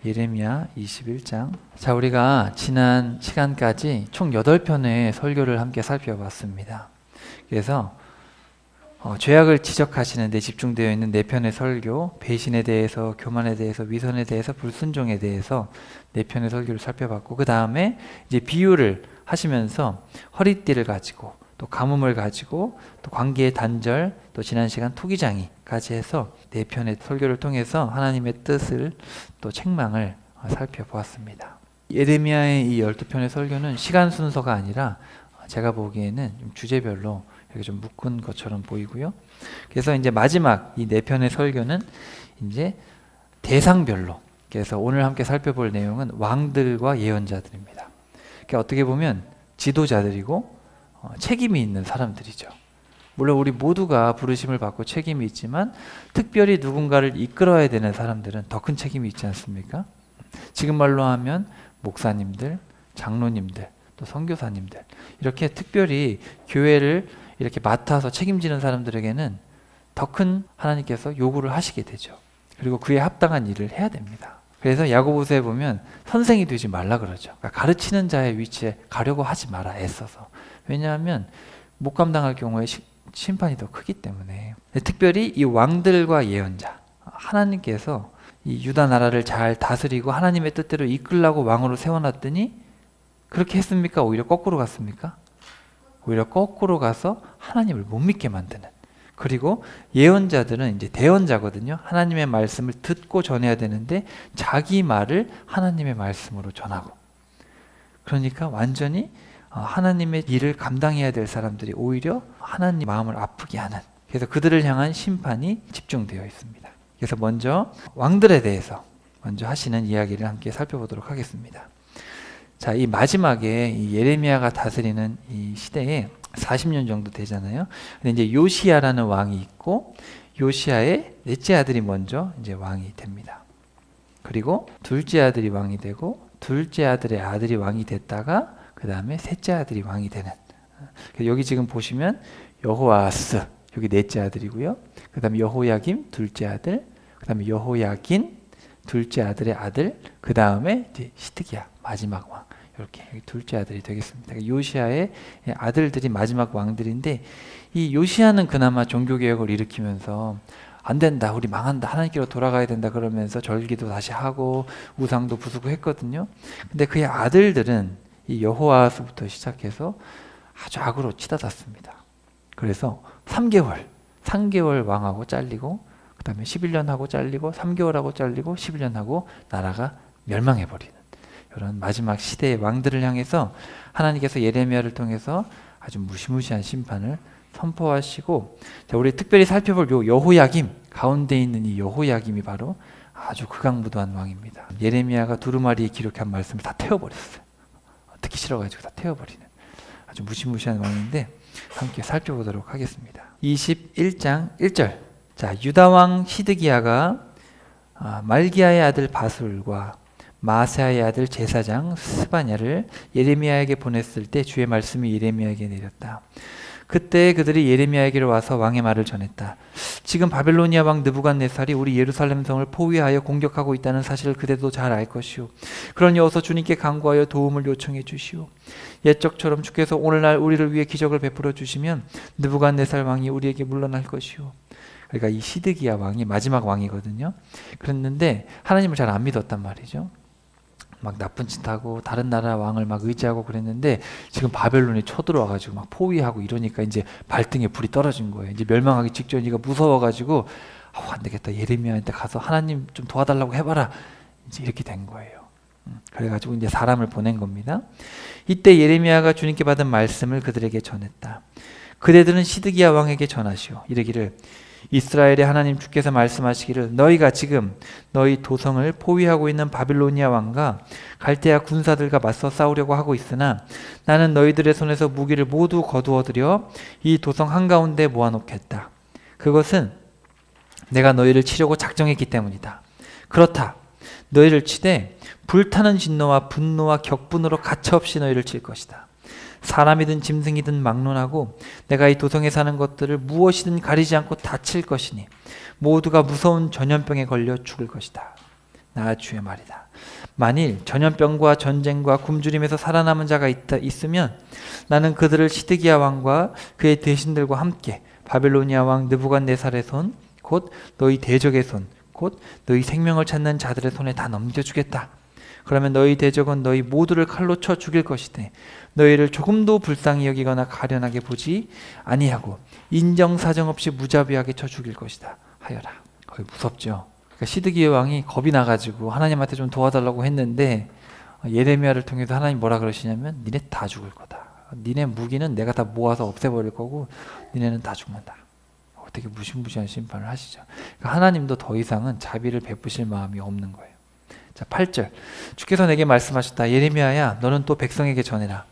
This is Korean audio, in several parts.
예레미야 21장. 자, 우리가 지난 시간까지 총 8편의 설교를 함께 살펴봤습니다. 그래서 죄악을 지적하시는 데 집중되어 있는 4편의 설교, 배신에 대해서, 교만에 대해서, 위선에 대해서, 불순종에 대해서 4편의 설교를 살펴봤고, 그 다음에 이제 비유를 하시면서 허리띠를 가지고 또 가뭄을 가지고 또 관계의 단절, 또 지난 시간 토기장이까지 해서 4편의 설교를 통해서 하나님의 뜻을 또 책망을 살펴보았습니다. 예레미야의 이 12편의 설교는 시간 순서가 아니라 제가 보기에는 주제별로 이렇게 좀 묶은 것처럼 보이고요. 그래서 이제 마지막 이 4편의 설교는 이제 대상별로, 그래서 오늘 함께 살펴볼 내용은 왕들과 예언자들입니다. 그러니까 어떻게 보면 지도자들이고 책임이 있는 사람들이죠. 물론 우리 모두가 부르심을 받고 책임이 있지만 특별히 누군가를 이끌어야 되는 사람들은 더 큰 책임이 있지 않습니까? 지금 말로 하면 목사님들, 장로님들, 또 선교사님들, 이렇게 특별히 교회를 이렇게 맡아서 책임지는 사람들에게는 더 큰 하나님께서 요구를 하시게 되죠. 그리고 그에 합당한 일을 해야 됩니다. 그래서 야고보서에 보면 선생이 되지 말라 그러죠. 그러니까 가르치는 자의 위치에 가려고 하지 마라, 애써서. 왜냐하면 못 감당할 경우에 심판이 더 크기 때문에. 특별히 이 왕들과 예언자, 하나님께서 이 유다 나라를 잘 다스리고 하나님의 뜻대로 이끌라고 왕으로 세워놨더니 그렇게 했습니까? 오히려 거꾸로 갔습니까? 오히려 거꾸로 가서 하나님을 못 믿게 만드는. 그리고 예언자들은 이제 대언자거든요. 하나님의 말씀을 듣고 전해야 되는데 자기 말을 하나님의 말씀으로 전하고, 그러니까 완전히 하나님의 일을 감당해야 될 사람들이 오히려 하나님 마음을 아프게 하는, 그래서 그들을 향한 심판이 집중되어 있습니다. 그래서 먼저 왕들에 대해서 먼저 하시는 이야기를 함께 살펴보도록 하겠습니다. 자, 이 마지막에 이 예레미야가 다스리는 이 시대에 40년 정도 되잖아요. 근데 이제 요시야라는 왕이 있고, 요시야의 넷째 아들이 먼저 이제 왕이 됩니다. 그리고 둘째 아들이 왕이 되고, 둘째 아들의 아들이 왕이 됐다가 그 다음에 셋째 아들이 왕이 되는. 여기 지금 보시면 여호아스, 여기 넷째 아들이고요. 그 다음에 여호야김 둘째 아들, 그 다음에 여호야긴 둘째 아들의 아들, 그 다음에 이제 시드기야 마지막 왕. 이렇게 둘째 아들이 되겠습니다. 요시야의 아들들이 마지막 왕들인데, 이 요시야는 그나마 종교개혁을 일으키면서 안 된다, 우리 망한다, 하나님께로 돌아가야 된다 그러면서 절기도 다시 하고 우상도 부수고 했거든요. 근데 그의 아들들은 이 여호아스부터 시작해서 아주 악으로 치닫았습니다. 그래서 3개월 왕하고 잘리고, 그 다음에 11년 하고 잘리고, 3개월 하고 잘리고, 11년 하고 나라가 멸망해버리는 이런 마지막 시대의 왕들을 향해서 하나님께서 예레미야를 통해서 아주 무시무시한 심판을 선포하시고, 자, 우리 특별히 살펴볼 요 여호야김, 가운데 있는 이 여호야김이 바로 아주 극악무도한 왕입니다. 예레미야가 두루마리에 기록한 말씀을 다 태워버렸어요. 듣기 싫어가지고 다 태워버리는 아주 무시무시한 왕인데 함께 살펴보도록 하겠습니다. 21장 1절. 자, 유다왕 시드기야가 말기야의 아들 바술과 마세아의 아들 제사장 스바냐를 예레미야에게 보냈을 때 주의 말씀이 예레미야에게 내렸다. 그때 그들이 예레미야에게로 와서 왕의 말을 전했다. 지금 바벨로니아 왕 느부갓네살이 우리 예루살렘 성을 포위하여 공격하고 있다는 사실을 그대도 잘 알 것이오. 그러니 어서 주님께 간구하여 도움을 요청해 주시오. 옛적처럼 주께서 오늘날 우리를 위해 기적을 베풀어 주시면 느부갓네살 왕이 우리에게 물러날 것이오. 그러니까 이 시드기야 왕이 마지막 왕이거든요. 그랬는데 하나님을 잘 안 믿었단 말이죠. 막 나쁜 짓 하고 다른 나라 왕을 막 의지하고 그랬는데 지금 바벨론이 쳐들어와가지고 막 포위하고 이러니까 이제 발등에 불이 떨어진 거예요. 이제 멸망하기 직전이니까 무서워가지고 안 되겠다, 예레미야한테 가서 하나님 좀 도와달라고 해봐라, 이제 이렇게 된 거예요. 그래가지고 이제 사람을 보낸 겁니다. 이때 예레미야가 주님께 받은 말씀을 그들에게 전했다. 그대들은 시드기야 왕에게 전하시오. 이르기를 이스라엘의 하나님 주께서 말씀하시기를 너희가 지금 너희 도성을 포위하고 있는 바빌로니아 왕과 갈대아 군사들과 맞서 싸우려고 하고 있으나 나는 너희들의 손에서 무기를 모두 거두어들여 이 도성 한가운데 모아놓겠다. 그것은 내가 너희를 치려고 작정했기 때문이다. 그렇다. 너희를 치되 불타는 진노와 분노와 격분으로 가차없이 너희를 칠 것이다. 사람이든 짐승이든 막론하고 내가 이 도성에 사는 것들을 무엇이든 가리지 않고 다 칠 것이니 모두가 무서운 전염병에 걸려 죽을 것이다. 나 주의 말이다. 만일 전염병과 전쟁과 굶주림에서 살아남은 자가 있으면 나는 그들을 시드기야 왕과 그의 대신들과 함께 바빌로니아 왕 느부갓네살의 손, 곧 너희 대적의 손, 곧 너희 생명을 찾는 자들의 손에 다 넘겨주겠다. 그러면 너희 대적은 너희 모두를 칼로 쳐 죽일 것이되 너희를 조금도 불쌍히 여기거나 가련하게 보지 아니하고 인정사정 없이 무자비하게 쳐 죽일 것이다 하여라. 거의 무섭죠. 그러니까 시드기야 왕이 겁이 나가지고 하나님한테 좀 도와달라고 했는데 예레미야를 통해서 하나님 뭐라 그러시냐면 니네 다 죽을 거다. 니네 무기는 내가 다 모아서 없애버릴 거고 니네는 다 죽는다. 되게 무시무시한 심판을 하시죠. 그러니까 하나님도 더 이상은 자비를 베푸실 마음이 없는 거예요. 자, 8절. 주께서 내게 말씀하셨다. 예레미야야, 너는 또 백성에게 전해라.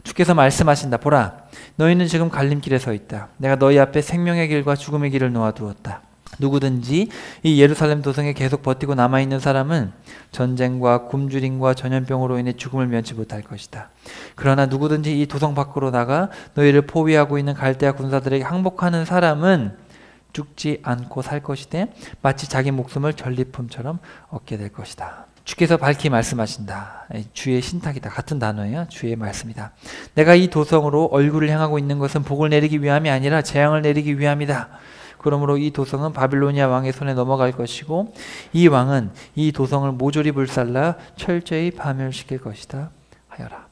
주께서 말씀하신다. 보라, 너희는 지금 갈림길에 서 있다. 내가 너희 앞에 생명의 길과 죽음의 길을 놓아두었다. 누구든지 이 예루살렘 도성에 계속 버티고 남아있는 사람은 전쟁과 굶주림과 전염병으로 인해 죽음을 면치 못할 것이다. 그러나 누구든지 이 도성 밖으로 나가 너희를 포위하고 있는 갈대아 군사들에게 항복하는 사람은 죽지 않고 살 것이되 마치 자기 목숨을 전리품처럼 얻게 될 것이다. 주께서 밝히 말씀하신다. 주의 신탁이다. 같은 단어예요. 주의 말씀이다. 내가 이 도성으로 얼굴을 향하고 있는 것은 복을 내리기 위함이 아니라 재앙을 내리기 위함이다. 그러므로 이 도성은 바빌로니아 왕의 손에 넘어갈 것이고 이 왕은 이 도성을 모조리 불살라 철저히 파멸시킬 것이다 하여라.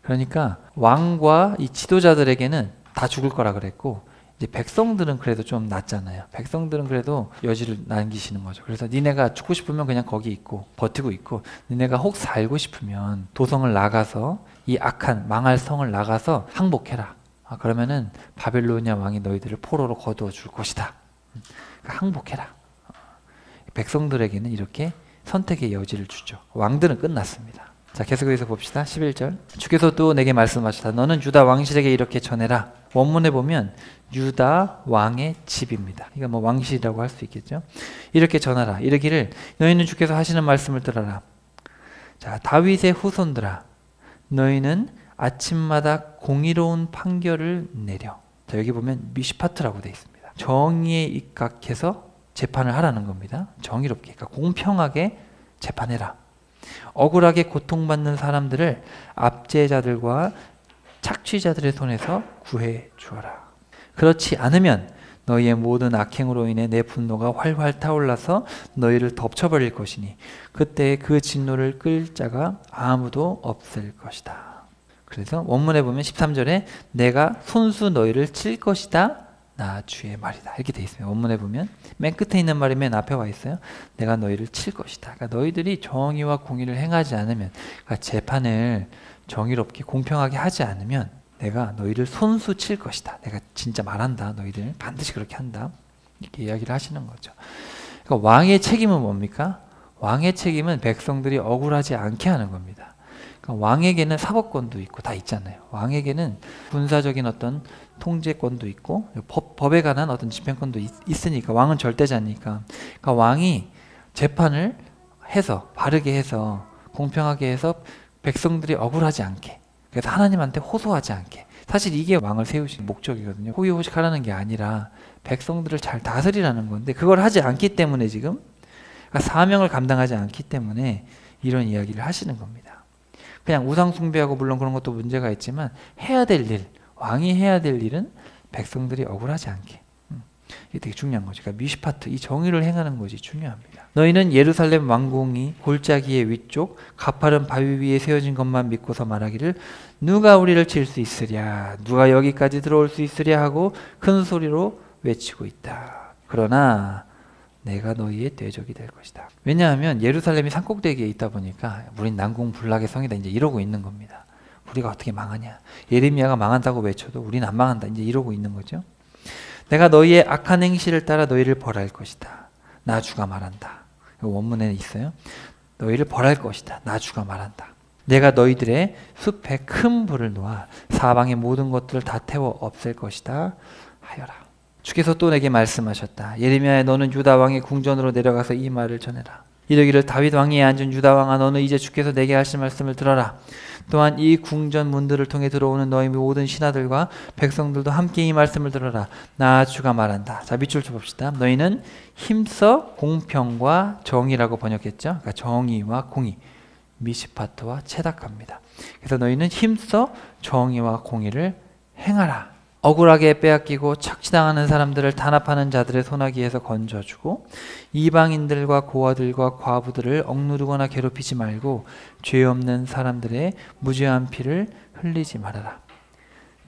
그러니까 왕과 이 지도자들에게는 다 죽을 거라 그랬고 이제 백성들은 그래도 좀 낫잖아요. 백성들은 그래도 여지를 남기시는 거죠. 그래서 니네가 죽고 싶으면 그냥 거기 있고 버티고 있고 니네가 혹 살고 싶으면 도성을 나가서 이 악한 망할 성을 나가서 항복해라. 그러면은 바빌로니아 왕이 너희들을 포로로 거두어 줄 것이다. 그러니까 항복해라. 백성들에게는 이렇게 선택의 여지를 주죠. 왕들은 끝났습니다. 자, 계속해서 봅시다. 11절. 주께서 또 내게 말씀하시다. 너는 유다 왕실에게 이렇게 전해라. 원문에 보면 유다 왕의 집입니다. 이거 뭐 왕실이라고 할 수 있겠죠. 이렇게 전하라. 이르기를 너희는 주께서 하시는 말씀을 들어라. 자, 다윗의 후손들아, 너희는 아침마다 공의로운 판결을 내려. 자, 여기 보면 미시파트라고 되어 있습니다. 정의에 입각해서 재판을 하라는 겁니다. 정의롭게, 그러니까 공평하게 재판해라. 억울하게 고통받는 사람들을 압제자들과 착취자들의 손에서 구해 주어라. 그렇지 않으면 너희의 모든 악행으로 인해 내 분노가 활활 타올라서 너희를 덮쳐버릴 것이니 그때 그 진노를 끌 자가 아무도 없을 것이다. 그래서 원문에 보면 13절에 내가 손수 너희를 칠 것이다. 나 주의 말이다. 이렇게 돼 있어요. 원문에 보면 맨 끝에 있는 말이 맨 앞에 와 있어요. 내가 너희를 칠 것이다. 그러니까 너희들이 정의와 공의를 행하지 않으면, 그러니까 재판을 정의롭게 공평하게 하지 않으면 내가 너희를 손수 칠 것이다. 내가 진짜 말한다. 너희들 반드시 그렇게 한다. 이렇게 이야기를 하시는 거죠. 그러니까 왕의 책임은 뭡니까? 왕의 책임은 백성들이 억울하지 않게 하는 겁니다. 그러니까 왕에게는 사법권도 있고 다 있잖아요. 왕에게는 군사적인 어떤 통제권도 있고 법에 관한 어떤 집행권도 있으니까 왕은 절대자니까. 그러니까 왕이 재판을 해서 바르게 해서 공평하게 해서 백성들이 억울하지 않게, 그래서 하나님한테 호소하지 않게. 사실 이게 왕을 세우신 목적이거든요. 호의호식하라는 게 아니라 백성들을 잘 다스리라는 건데 그걸 하지 않기 때문에 지금, 그러니까 사명을 감당하지 않기 때문에 이런 이야기를 하시는 겁니다. 그냥 우상 숭배하고 물론 그런 것도 문제가 있지만 해야 될 일, 왕이 해야 될 일은 백성들이 억울하지 않게. 이게 되게 중요한 거죠. 그러니까 미시파트, 이 정의를 행하는 것이 중요합니다. 너희는 예루살렘 왕궁이 골짜기의 위쪽 가파른 바위 위에 세워진 것만 믿고서 말하기를 누가 우리를 칠 수 있으랴, 누가 여기까지 들어올 수 있으랴 하고 큰 소리로 외치고 있다. 그러나 내가 너희의 대적이 될 것이다. 왜냐하면 예루살렘이 산꼭대기에 있다 보니까 우린 난공불락의 성이다 이제 이러고 있는 겁니다. 우리가 어떻게 망하냐. 예레미야가 망한다고 외쳐도 우리는 안 망한다 이제 이러고 있는 거죠. 내가 너희의 악한 행실을 따라 너희를 벌할 것이다. 나 주가 말한다. 원문에 있어요. 너희를 벌할 것이다. 나 주가 말한다. 내가 너희들의 숲에 큰 불을 놓아 사방의 모든 것들을 다 태워 없앨 것이다 하여라. 주께서 또 내게 말씀하셨다. 예레미야야, 너는 유다 왕의 궁전으로 내려가서 이 말을 전해라. 이르기를 다윗 왕위에 앉은 유다 왕아 너는 이제 주께서 내게 하실 말씀을 들어라. 또한 이 궁전 문들을 통해 들어오는 너희 모든 신하들과 백성들도 함께 이 말씀을 들어라. 나 주가 말한다. 자, 밑줄 쳐 봅시다. 너희는 힘써 공평과 정의라고 번역했죠. 그러니까 정의와 공의, 미시파트와 체닥합니다. 그래서 너희는 힘써 정의와 공의를 행하라. 억울하게 빼앗기고 착취당하는 사람들을 단합하는 자들의 손아귀에서 건져주고 이방인들과 고아들과 과부들을 억누르거나 괴롭히지 말고 죄 없는 사람들의 무죄한 피를 흘리지 말아라.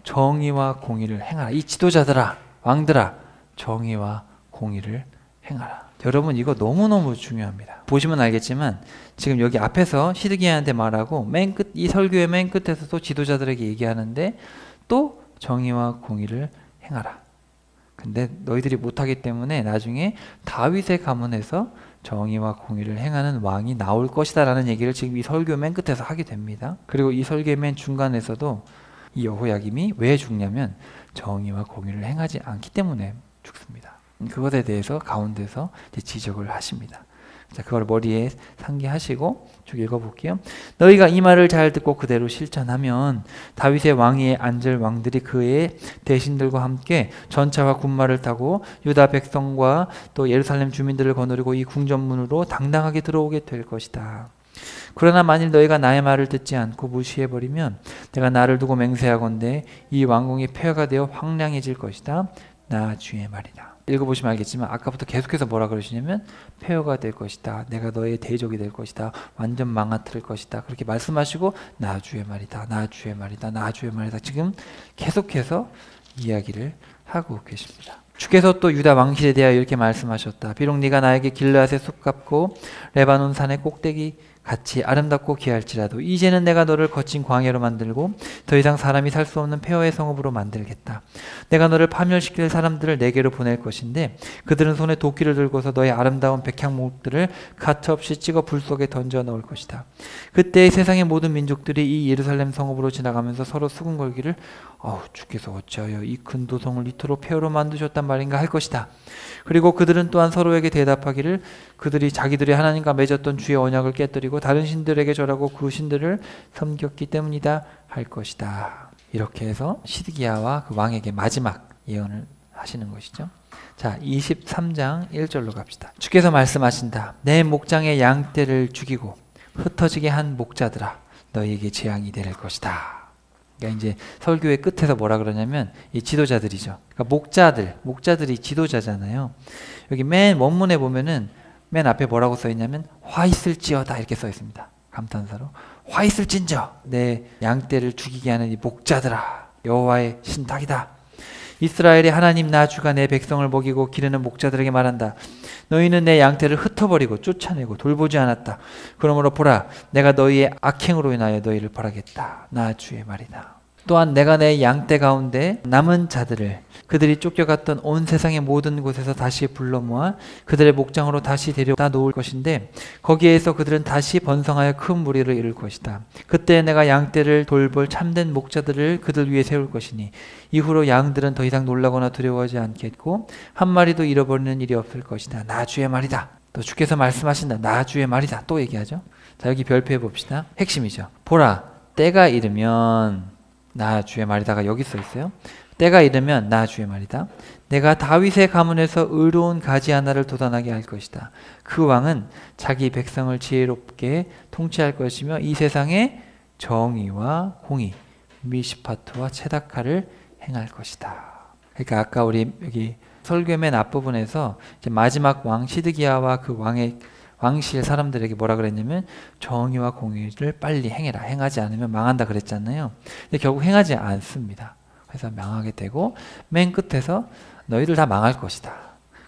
정의와 공의를 행하라. 이 지도자들아, 왕들아, 정의와 공의를 행하라. 여러분, 이거 너무너무 중요합니다. 보시면 알겠지만 지금 여기 앞에서 시드기야한테 말하고 이 설교의 맨 끝에서도 지도자들에게 얘기하는데 또 정의와 공의를 행하라. 근데 너희들이 못하기 때문에 나중에 다윗의 가문에서 정의와 공의를 행하는 왕이 나올 것이다 라는 얘기를 지금 이 설교 맨 끝에서 하게 됩니다. 그리고 이 설교 맨 중간에서도 이 여호야김이 왜 죽냐면 정의와 공의를 행하지 않기 때문에 죽습니다. 그것에 대해서 가운데서 지적을 하십니다. 자, 그걸 머리에 상기하시고 쭉 읽어볼게요. 너희가 이 말을 잘 듣고 그대로 실천하면 다윗의 왕위에 앉을 왕들이 그의 대신들과 함께 전차와 군마를 타고 유다 백성과 또 예루살렘 주민들을 거느리고 이 궁전문으로 당당하게 들어오게 될 것이다. 그러나 만일 너희가 나의 말을 듣지 않고 무시해버리면 내가 나를 두고 맹세하건대 이 왕궁이 폐허가 되어 황량해질 것이다. 나 주의 말이다. 읽어보시면 알겠지만 아까부터 계속해서 뭐라 그러시냐면 폐허가 될 것이다. 내가 너의 대적이 될 것이다. 완전 망가뜨릴 것이다. 그렇게 말씀하시고 나 주의 말이다. 나 주의 말이다. 나 주의 말이다. 지금 계속해서 이야기를 하고 계십니다. 주께서 또 유다 왕실에 대하여 이렇게 말씀하셨다. 비록 네가 나에게 길르앗의 숲 같고 레바논 산의 꼭대기 같이 아름답고 귀할지라도 이제는 내가 너를 거친 광야로 만들고 더 이상 사람이 살 수 없는 폐허의 성읍으로 만들겠다. 내가 너를 파멸시킬 사람들을 내게로 보낼 것인데 그들은 손에 도끼를 들고서 너의 아름다운 백향목들을 가차없이 찍어 불 속에 던져 넣을 것이다. 그때 세상의 모든 민족들이 이 예루살렘 성읍으로 지나가면서 서로 수군거리기를 주께서 어찌하여 이 큰 도성을 이토록 폐허로 만드셨단 말인가 할 것이다. 그리고 그들은 또한 서로에게 대답하기를 그들이 자기들이 하나님과 맺었던 주의 언약을 깨뜨리고 다른 신들에게 절하고 그 신들을 섬겼기 때문이다 할 것이다. 이렇게 해서 시드기야와 그 왕에게 마지막 예언을 하시는 것이죠. 자, 23장 1절로 갑시다. 주께서 말씀하신다. 내 목장의 양떼를 죽이고 흩어지게 한 목자들아 너희에게 재앙이 될 것이다. 그러니까 이제 설교의 끝에서 뭐라 그러냐면 이 지도자들이죠. 그러니까 목자들이 지도자잖아요. 여기 맨 원문에 보면은 맨 앞에 뭐라고 써 있냐면 화 있을지어다 이렇게 써 있습니다. 감탄사로 화 있을진저 내 양떼를 죽이게 하는 이 목자들아 여호와의 신탁이다. 이스라엘의 하나님 나 주가 내 백성을 먹이고 기르는 목자들에게 말한다. 너희는 내 양떼를 흩어버리고 쫓아내고 돌보지 않았다. 그러므로 보라 내가 너희의 악행으로 인하여 너희를 벌하겠다. 나 주의 말이다. 또한 내가 내 양떼 가운데 남은 자들을 그들이 쫓겨갔던 온 세상의 모든 곳에서 다시 불러 모아 그들의 목장으로 다시 데려다 놓을 것인데 거기에서 그들은 다시 번성하여 큰 무리를 이룰 것이다. 그때 내가 양떼를 돌볼 참된 목자들을 그들 위에 세울 것이니 이후로 양들은 더 이상 놀라거나 두려워하지 않겠고 한 마리도 잃어버리는 일이 없을 것이다. 나 주의 말이다. 또 주께서 말씀하신다. 나 주의 말이다. 또 얘기하죠. 자, 여기 별표해 봅시다. 핵심이죠. 보라 때가 이르면 나 주의 말이다가 여기 써 있어요. 때가 이르면 나 주의 말이다. 내가 다윗의 가문에서 의로운 가지 하나를 돋아나게 할 것이다. 그 왕은 자기 백성을 지혜롭게 통치할 것이며 이 세상에 정의와 공의, 미시파트와 체다카를 행할 것이다. 그러니까 아까 우리 여기 설교 맨 앞부분에서 이제 마지막 왕 시드기야와 그 왕의 왕실 사람들에게 뭐라 그랬냐면 정의와 공의를 빨리 행해라. 행하지 않으면 망한다 그랬잖아요. 근데 결국 행하지 않습니다. 그래서 망하게 되고 맨 끝에서 너희들 다 망할 것이다.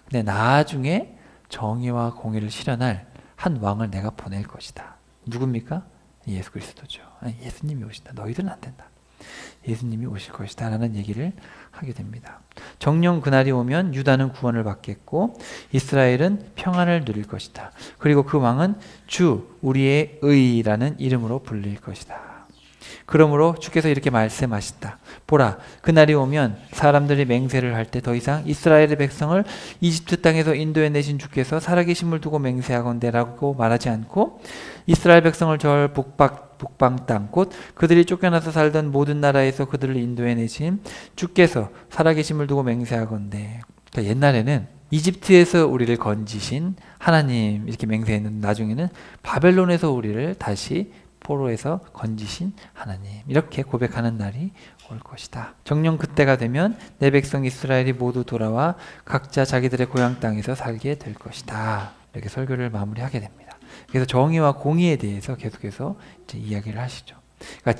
근데 나중에 정의와 공의를 실현할 한 왕을 내가 보낼 것이다. 누굽니까? 예수 그리스도죠. 예수님이 오신다. 너희들은 안 된다. 예수님이 오실 것이다 라는 얘기를 하게 됩니다. 정령 그날이 오면 유다는 구원을 받겠고 이스라엘은 평안을 누릴 것이다. 그리고 그 왕은 주 우리의 의라는 이름으로 불릴 것이다. 그러므로 주께서 이렇게 말씀하신다. 보라, 그날이 오면 사람들이 맹세를 할 때 더 이상 이스라엘의 백성을 이집트 땅에서 인도해 내신 주께서 살아계심을 두고 맹세하건대라고 말하지 않고 이스라엘 백성을 저 북방 땅 곧 그들이 쫓겨나서 살던 모든 나라에서 그들을 인도해 내신 주께서 살아계심을 두고 맹세하건대. 그러니까 옛날에는 이집트에서 우리를 건지신 하나님 이렇게 맹세했는데 나중에는 바벨론에서 우리를 다시 포로에서 건지신 하나님 이렇게 고백하는 날이 올 것이다. 정녕 그때가 되면 내 백성 이스라엘이 모두 돌아와 각자 자기들의 고향 땅에서 살게 될 것이다. 이렇게 설교를 마무리하게 됩니다. 그래서 정의와 공의에 대해서 계속해서 이제 이야기를 하시죠. 그러니까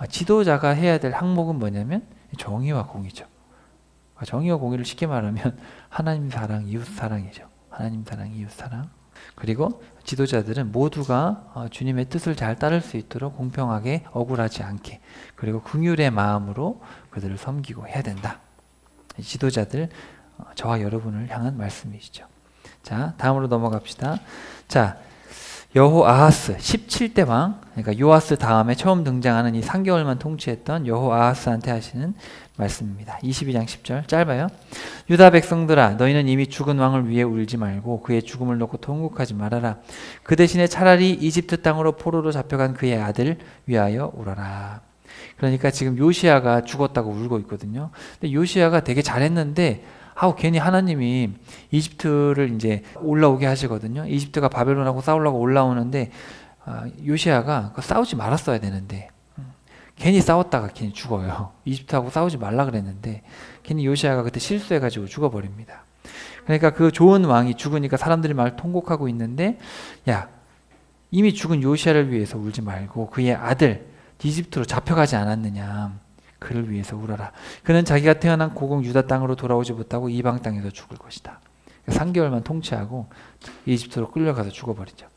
지도자가 해야 될 항목은 뭐냐면 정의와 공의죠. 정의와 공의를 쉽게 말하면 하나님 사랑, 이웃 사랑이죠. 하나님 사랑, 이웃 사랑. 그리고 지도자들은 모두가 주님의 뜻을 잘 따를 수 있도록 공평하게 억울하지 않게 그리고 긍휼의 마음으로 그들을 섬기고 해야 된다. 지도자들 저와 여러분을 향한 말씀이시죠. 자, 다음으로 넘어갑시다. 자, 여호아하스 17대 왕, 그러니까 요아스 다음에 처음 등장하는 이 3개월만 통치했던 여호아하스한테 하시는 말씀입니다. 22장 10절 짧아요. 유다 백성들아, 너희는 이미 죽은 왕을 위해 울지 말고 그의 죽음을 놓고 통곡하지 말아라. 그 대신에 차라리 이집트 땅으로 포로로 잡혀간 그의 아들 위하여 울어라. 그러니까 지금 요시야가 죽었다고 울고 있거든요. 근데 요시야가 되게 잘했는데 괜히 하나님이 이집트를 이제 올라오게 하시거든요. 이집트가 바벨론하고 싸우려고 올라오는데 요시야가 싸우지 말았어야 되는데 괜히 싸웠다가 괜히 죽어요. 이집트하고 싸우지 말라 그랬는데 괜히 요시야가 그때 실수해가지고 죽어버립니다. 그러니까 그 좋은 왕이 죽으니까 사람들이 막 통곡하고 있는데 야, 이미 죽은 요시야를 위해서 울지 말고 그의 아들 이집트로 잡혀가지 않았느냐, 그를 위해서 울어라. 그는 자기가 태어난 고국 유다 땅으로 돌아오지 못하고 이방 땅에서 죽을 것이다. 3개월만 통치하고 이집트로 끌려가서 죽어버리죠.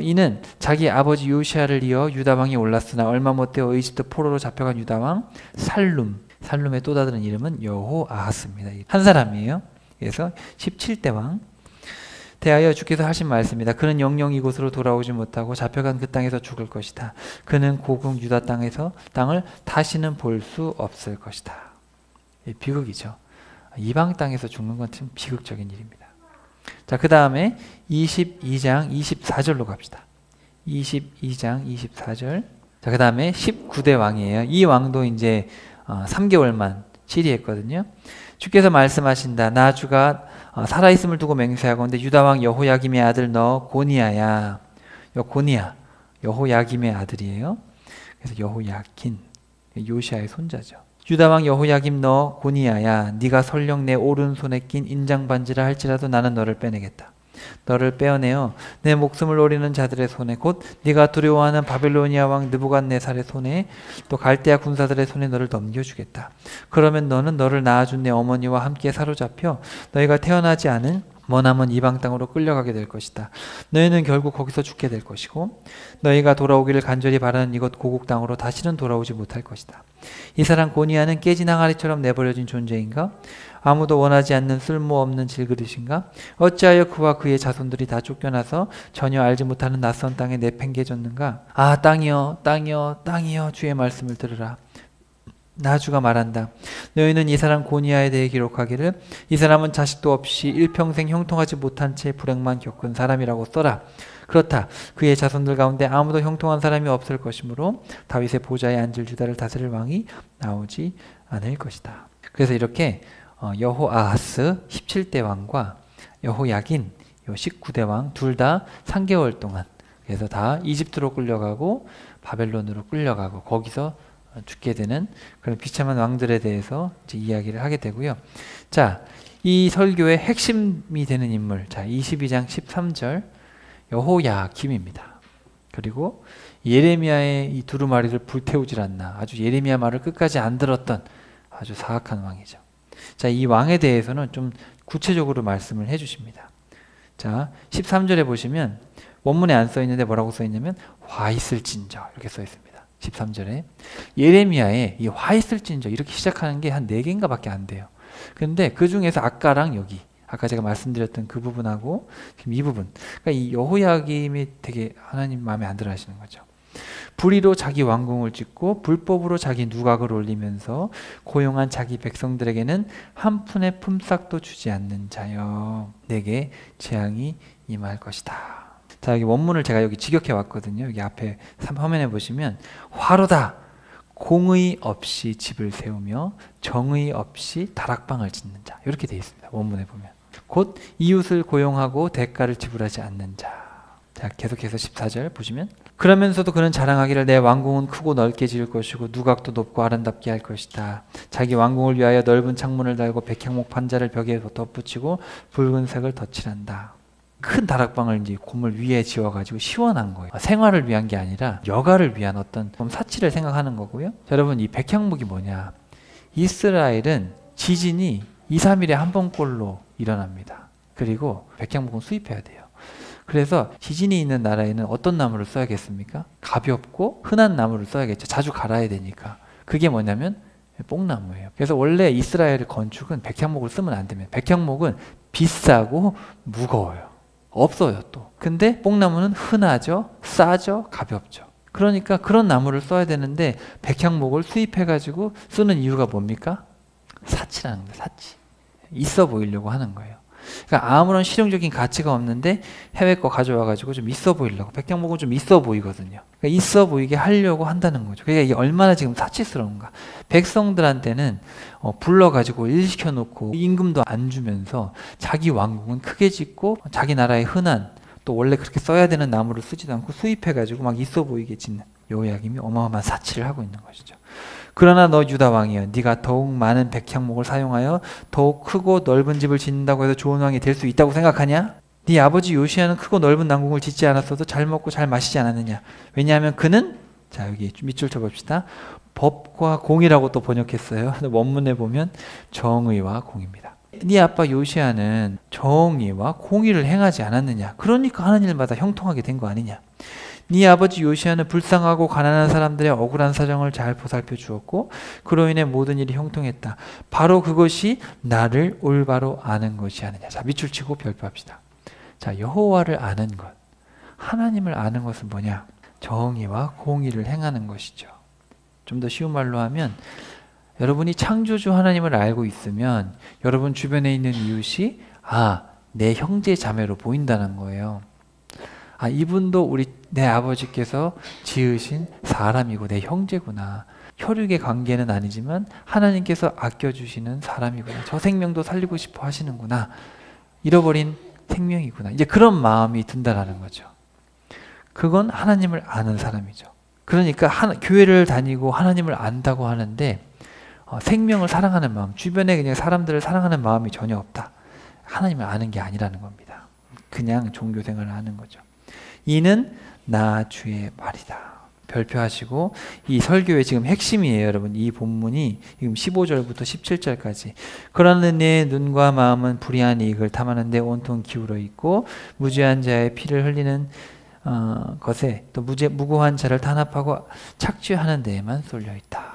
이는 자기 아버지 요시야를 이어 유다 왕이 올랐으나 얼마 못되어 이집트 포로로 잡혀간 유다 왕 살룸의 또 다른 이름은 여호아하스입니다. 한 사람이에요. 그래서 17대 왕 대하여 주께서 하신 말씀이다. 그는 영영 이곳으로 돌아오지 못하고 잡혀간 그 땅에서 죽을 것이다. 그는 고국 유다 땅을 다시는 볼 수 없을 것이다. 비극이죠. 이방 땅에서 죽는 건 참 비극적인 일입니다. 자, 그 다음에 22장 24절로 갑시다. 22장 24절. 자, 그 다음에 19대 왕이에요. 이 왕도 이제 3개월만 치리했거든요. 주께서 말씀하신다. 나 주가 살아있음을 두고 맹세하건대 유다 왕 여호야김의 아들 너 고니야야. 여호야김의 아들이에요. 그래서 여호야긴, 요시아의 손자죠. 유다 왕 여호야김 너 고니야야, 네가 설령 내 오른손에 낀 인장 반지라 할지라도 나는 너를 빼내겠다. 너를 빼어내어 내 목숨을 노리는 자들의 손에 곧 네가 두려워하는 바벨로니아 왕 느부갓네살의 손에 또 갈대아 군사들의 손에 너를 넘겨주겠다. 그러면 너는 너를 낳아준 내 어머니와 함께 사로잡혀 너희가 태어나지 않은 머나먼 이방 땅으로 끌려가게 될 것이다. 너희는 결국 거기서 죽게 될 것이고 너희가 돌아오기를 간절히 바라는 이곳 고국 땅으로 다시는 돌아오지 못할 것이다. 이 사람 고니야는 깨진 항아리처럼 내버려진 존재인가? 아무도 원하지 않는 쓸모없는 질그릇인가? 어찌하여 그와 그의 자손들이 다 쫓겨나서 전혀 알지 못하는 낯선 땅에 내팽개졌는가? 아, 땅이여, 땅이여, 땅이여, 주의 말씀을 들으라. 나 주가 말한다. 너희는 이 사람 고니야에 대해 기록하기를 이 사람은 자식도 없이 일평생 형통하지 못한 채 불행만 겪은 사람이라고 써라. 그렇다. 그의 자손들 가운데 아무도 형통한 사람이 없을 것이므로 다윗의 보좌에 앉을 유다를 다스릴 왕이 나오지 않을 것이다. 그래서 이렇게 여호아하스 17대 왕과 여호야긴 19대 왕 둘 다 3개월 동안 그래서 다 이집트로 끌려가고 바벨론으로 끌려가고 거기서 죽게 되는 그런 비참한 왕들에 대해서 이제 이야기를 하게 되고요. 자, 이 설교의 핵심이 되는 인물. 자, 22장 13절 여호야김입니다. 그리고 예레미야의 이 두루마리를 불태우질 않나. 아주 예레미야 말을 끝까지 안 들었던 아주 사악한 왕이죠. 자, 이 왕에 대해서는 좀 구체적으로 말씀을 해 주십니다. 자, 13절에 보시면 원문에 안 써 있는데 뭐라고 써 있냐면 화 있을진저 이렇게 써 있습니다. 13절에 예레미야에 이 화 있을진저 이렇게 시작하는 게 한 4개인가 밖에 안 돼요. 근데 그 중에서 아까랑 여기 아까 제가 말씀드렸던 그 부분하고 지금 이 부분, 그러니까 이 여호야김이 되게 하나님 마음에 안 들어 하시는 거죠. 불의로 자기 왕궁을 짓고 불법으로 자기 누각을 올리면서 고용한 자기 백성들에게는 한 푼의 품삯도 주지 않는 자여, 내게 재앙이 임할 것이다. 자, 여기 원문을 제가 여기 직역해 왔거든요. 여기 앞에 화면에 보시면 화로다, 공의 없이 집을 세우며 정의 없이 다락방을 짓는 자, 이렇게 되어 있습니다. 원문에 보면 곧 이웃을 고용하고 대가를 지불하지 않는 자. 자, 계속해서 14절 보시면 그러면서도 그는 자랑하기를 내 왕궁은 크고 넓게 지을 것이고 누각도 높고 아름답게 할 것이다. 자기 왕궁을 위하여 넓은 창문을 달고 백향목 판자를 벽에 덧붙이고 붉은색을 덧칠한다. 큰 다락방을 이제 건물 위에 지어가지고 시원한 거예요. 생활을 위한 게 아니라 여가를 위한 어떤 사치를 생각하는 거고요. 자, 여러분, 이 백향목이 뭐냐? 이스라엘은 지진이 2, 3일에 한 번꼴로 일어납니다. 그리고 백향목은 수입해야 돼요. 그래서 지진이 있는 나라에는 어떤 나무를 써야겠습니까? 가볍고 흔한 나무를 써야겠죠. 자주 갈아야 되니까. 그게 뭐냐면 뽕나무예요. 그래서 원래 이스라엘 건축은 백향목을 쓰면 안 됩니다. 백향목은 비싸고 무거워요. 없어요 또. 근데 뽕나무는 흔하죠, 싸죠, 가볍죠. 그러니까 그런 나무를 써야 되는데 백향목을 수입해가지고 쓰는 이유가 뭡니까? 사치라는 거예요. 사치. 있어 보이려고 하는 거예요. 그러니까 아무런 실용적인 가치가 없는데 해외 거 가져와가지고 좀 있어 보이려고. 백향목은 좀 있어 보이거든요. 그러니까 있어 보이게 하려고 한다는 거죠. 그러니까 이게 얼마나 지금 사치스러운가. 백성들한테는 불러가지고 일 시켜놓고 임금도 안 주면서 자기 왕궁은 크게 짓고 자기 나라의 흔한 또 원래 그렇게 써야 되는 나무를 쓰지도 않고 수입해가지고 막 있어 보이게 짓는 여호야김이 어마어마한 사치를 하고 있는 것이죠. 그러나 너 유다 왕이여, 네가 더욱 많은 백향목을 사용하여 더욱 크고 넓은 집을 짓는다고 해서 좋은 왕이 될 수 있다고 생각하냐? 네 아버지 요시야는 크고 넓은 남궁을 짓지 않았어도 잘 먹고 잘 마시지 않았느냐? 왜냐하면 그는, 자 여기 밑줄 쳐봅시다. 법과 공의라고 또 번역했어요. 원문에 보면 정의와 공의입니다. 네 아빠 요시야는 정의와 공의를 행하지 않았느냐? 그러니까 하는 일마다 형통하게 된 거 아니냐? 네 아버지 요시야는 불쌍하고 가난한 사람들의 억울한 사정을 잘 보살펴 주었고 그로 인해 모든 일이 형통했다. 바로 그것이 나를 올바로 아는 것이 아니냐. 자, 밑줄 치고 별표합시다. 자, 여호와를 아는 것, 하나님을 아는 것은 뭐냐? 정의와 공의를 행하는 것이죠. 좀 더 쉬운 말로 하면 여러분이 창조주 하나님을 알고 있으면 여러분 주변에 있는 이웃이 내 형제 자매로 보인다는 거예요. 이분도 내 아버지께서 지으신 사람이고 내 형제구나. 혈육의 관계는 아니지만 하나님께서 아껴주시는 사람이구나. 저 생명도 살리고 싶어 하시는구나. 잃어버린 생명이구나. 이제 그런 마음이 든다라는 거죠. 그건 하나님을 아는 사람이죠. 그러니까 교회를 다니고 하나님을 안다고 하는데 생명을 사랑하는 마음, 주변에 그냥 사람들을 사랑하는 마음이 전혀 없다. 하나님을 아는 게 아니라는 겁니다. 그냥 종교생활을 하는 거죠. 이는 나 주의 말이다. 별표하시고 이 설교의 지금 핵심이에요, 여러분. 이 본문이 지금 15절부터 17절까지. 그러나 내 눈과 마음은 불의한 이익을 탐하는 데 온통 기울어 있고 무죄한 자의 피를 흘리는 것에 또 무고한 자를 탄압하고 착취하는 데에만 쏠려 있다.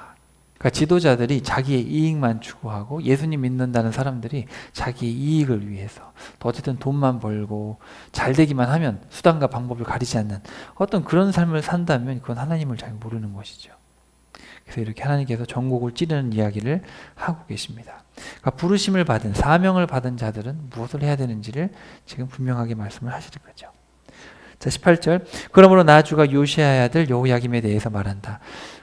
그러니까 지도자들이 자기의 이익만 추구하고 예수님 믿는다는 사람들이 자기의 이익을 위해서 또 어쨌든 돈만 벌고 잘 되기만 하면 수단과 방법을 가리지 않는 어떤 그런 삶을 산다면 그건 하나님을 잘 모르는 것이죠. 그래서 이렇게 하나님께서 전곡을 찌르는 이야기를 하고 계십니다. 그러니까 부르심을 받은, 사명을 받은 자들은 무엇을 해야 되는지를 지금 분명하게 말씀을 하시는 거죠. 자, 18절. 그러므로 나 주가 요시야의 아들 여호야김에 대해서 말한다.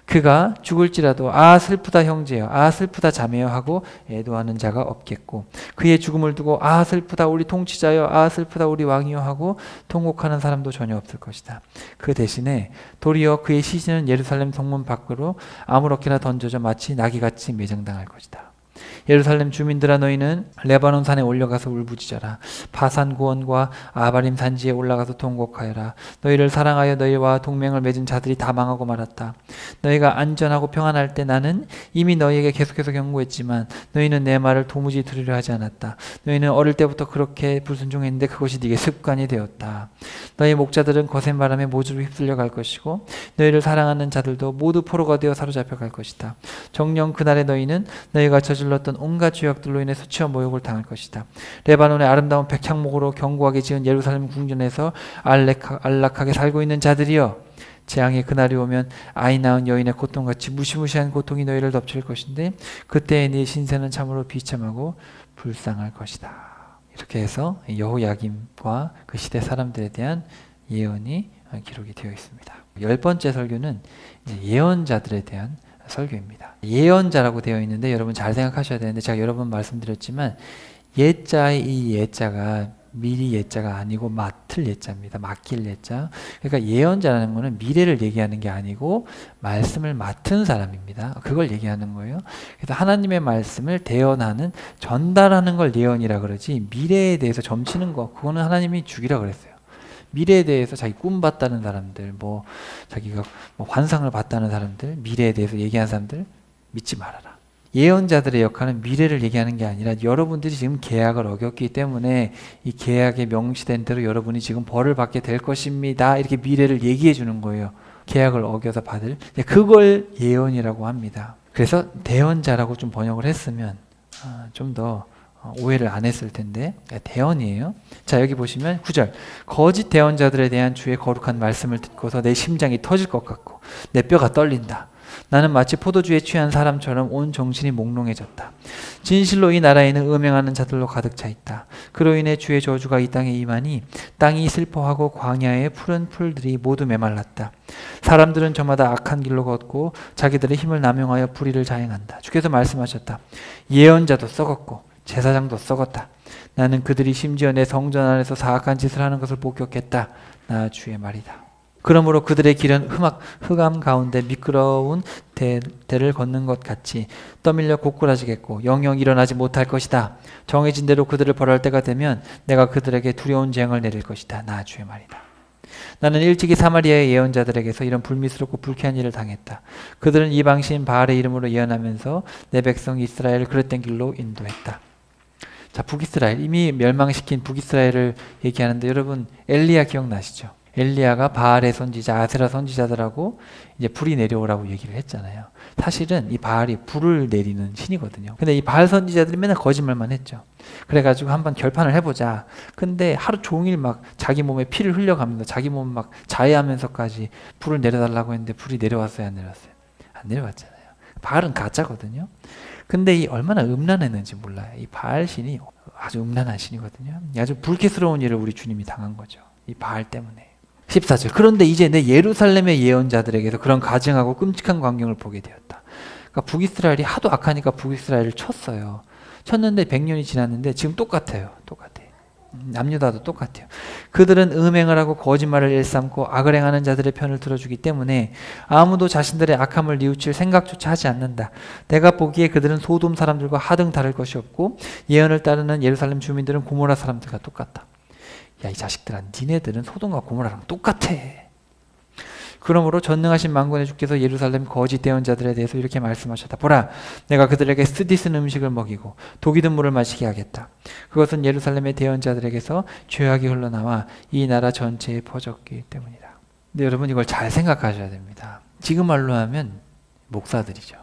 그가 죽을지라도 슬프다 형제여, 슬프다 자매여 하고 애도하는 자가 없겠고 그의 죽음을 두고 슬프다 우리 통치자여, 슬프다 우리 왕이여 하고 통곡하는 사람도 전혀 없을 것이다. 그 대신에 도리어 그의 시신은 예루살렘 성문 밖으로 아무렇게나 던져져 마치 나귀같이 매장당할 것이다. 예루살렘 주민들아, 너희는 레바논 산에 올라가서 울부짖어라. 바산 고원과 아바림 산지에 올라가서 통곡하여라. 너희를 사랑하여 너희와 동맹을 맺은 자들이 다 망하고 말았다. 너희가 안전하고 평안할 때 나는 이미 너희에게 계속해서 경고했지만 너희는 내 말을 도무지 들으려 하지 않았다. 너희는 어릴 때부터 그렇게 불순종했는데 그것이 네게 습관이 되었다. 너희 목자들은 거센 바람에 모주로 휩쓸려 갈 것이고 너희를 사랑하는 자들도 모두 포로가 되어 사로잡혀 갈 것이다. 정녕 그날에 너희는 너희가 저질렀던 온갖 죄악들로 인해 수치와 모욕을 당할 것이다. 레바논의 아름다운 백향목으로 견고하게 지은 예루살렘 궁전에서 안락하게 살고 있는 자들이여, 재앙의 그날이 오면 아이 낳은 여인의 고통같이 무시무시한 고통이 너희를 덮칠 것인데 그때의 네 신세는 참으로 비참하고 불쌍할 것이다. 이렇게 해서 여호야김과 그 시대 사람들에 대한 예언이 기록이 되어 있습니다. 10번째 설교는 이제 예언자들에 대한 설교입니다. 예언자라고 되어 있는데 여러분 잘 생각하셔야 되는데, 제가 여러 번 말씀드렸지만 예자의 이 예자가 미리 예자가 아니고 맡을 예자입니다. 맡길 예자. 그러니까 예언자라는 것은 미래를 얘기하는 게 아니고 말씀을 맡은 사람입니다. 그걸 얘기하는 거예요. 그래서 하나님의 말씀을 대언하는, 전달하는 걸 예언이라 그러지, 미래에 대해서 점치는 거, 그거는 하나님이 주기라 그랬어요. 미래에 대해서 자기 꿈 봤다는 사람들, 자기가 환상을 봤다는 사람들, 미래에 대해서 얘기하는 사람들 믿지 말아라. 예언자들의 역할은 미래를 얘기하는 게 아니라 여러분들이 지금 계약을 어겼기 때문에 이 계약에 명시된 대로 여러분이 지금 벌을 받게 될 것입니다. 이렇게 미래를 얘기해 주는 거예요. 계약을 어겨서 받을. 그걸 예언이라고 합니다. 그래서 대언자라고 좀 번역을 했으면 좀 더 오해를 안 했을 텐데, 대언이에요. 자, 여기 보시면 9절, 거짓 대언자들에 대한 주의 거룩한 말씀을 듣고서 내 심장이 터질 것 같고 내 뼈가 떨린다. 나는 마치 포도주에 취한 사람처럼 온 정신이 몽롱해졌다. 진실로 이 나라에는 음행하는 자들로 가득 차 있다. 그로 인해 주의 저주가 이 땅에 임하니 땅이 슬퍼하고 광야의 푸른 풀들이 모두 메말랐다. 사람들은 저마다 악한 길로 걷고 자기들의 힘을 남용하여 불의를 자행한다. 주께서 말씀하셨다. 예언자도 썩었고 제사장도 썩었다. 나는 그들이 심지어 내 성전 안에서 사악한 짓을 하는 것을 목격했다. 나 주의 말이다. 그러므로 그들의 길은 흑암 가운데 미끄러운 대를 걷는 것 같이 떠밀려 고꾸라지겠고 영영 일어나지 못할 것이다. 정해진 대로 그들을 벌할 때가 되면 내가 그들에게 두려운 재앙을 내릴 것이다. 나 주의 말이다. 나는 일찍이 사마리아의 예언자들에게서 이런 불미스럽고 불쾌한 일을 당했다. 그들은 이방신 바알의 이름으로 예언하면서 내 백성 이스라엘을 그릇된 길로 인도했다. 자, 북이스라엘, 이미 멸망시킨 북이스라엘을 얘기하는데, 여러분 엘리야 기억나시죠? 엘리야가 바알의 선지자, 아세라 선지자들하고 이제 불이 내려오라고 얘기를 했잖아요. 사실은 이 바알이 불을 내리는 신이거든요. 근데 이 바알 선지자들이 맨날 거짓말만 했죠. 그래가지고 한번 결판을 해보자. 근데 하루 종일 막 자기 몸에 피를 흘려가면서 자기 몸 막 자해하면서까지 불을 내려달라고 했는데 불이 내려왔어요, 안 내려왔어요? 안 내려왔잖아요. 바알은 가짜거든요. 근데 이 얼마나 음란했는지 몰라요. 이 바알 신이 아주 음란한 신이거든요. 아주 불쾌스러운 일을 우리 주님이 당한 거죠. 이 바알 때문에. 14절, 그런데 이제 내 예루살렘의 예언자들에게서 그런 가증하고 끔찍한 광경을 보게 되었다. 그러니까 북이스라엘이 하도 악하니까 북이스라엘을 쳤어요. 쳤는데 100년이 지났는데 지금 똑같아요. 남유다도 똑같아요. 그들은 음행을 하고 거짓말을 일삼고 악을 행하는 자들의 편을 들어주기 때문에 아무도 자신들의 악함을 뉘우칠 생각조차 하지 않는다. 내가 보기에 그들은 소돔 사람들과 하등 다를 것이 없고 예언을 따르는 예루살렘 주민들은 고모라 사람들과 똑같다. 야, 이 자식들아, 니네들은 소돔과 고모라랑 똑같아. 그러므로 전능하신 만군의 주께서 예루살렘 거짓 대언자들에 대해서 이렇게 말씀하셨다. 보라, 내가 그들에게 쓰디쓴 음식을 먹이고 독이 든 물을 마시게 하겠다. 그것은 예루살렘의 대언자들에게서 죄악이 흘러나와 이 나라 전체에 퍼졌기 때문이다. 근데 여러분, 이걸 잘 생각하셔야 됩니다. 지금 말로 하면 목사들이죠.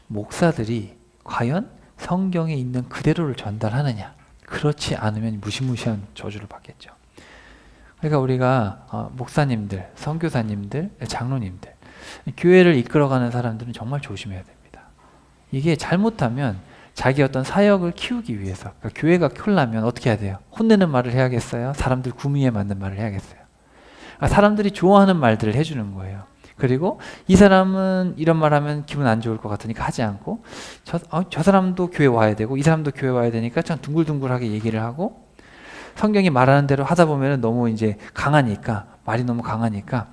목사들이 과연 성경에 있는 그대로를 전달하느냐? 그렇지 않으면 무시무시한 저주를 받겠죠. 그러니까 우리가 목사님들, 선교사님들, 장로님들, 교회를 이끌어가는 사람들은 정말 조심해야 됩니다. 이게 잘못하면 자기 어떤 사역을 키우기 위해서, 그러니까 교회가 크려면 어떻게 해야 돼요? 혼내는 말을 해야겠어요? 사람들 구미에 맞는 말을 해야겠어요? 사람들이 좋아하는 말들을 해주는 거예요. 그리고 이 사람은 이런 말 하면 기분 안 좋을 것 같으니까 하지 않고, 저 사람도 교회 와야 되고 이 사람도 교회 와야 되니까 참 둥글둥글하게 얘기를 하고, 성경이 말하는 대로 하다 보면 너무 이제 강하니까, 말이 너무 강하니까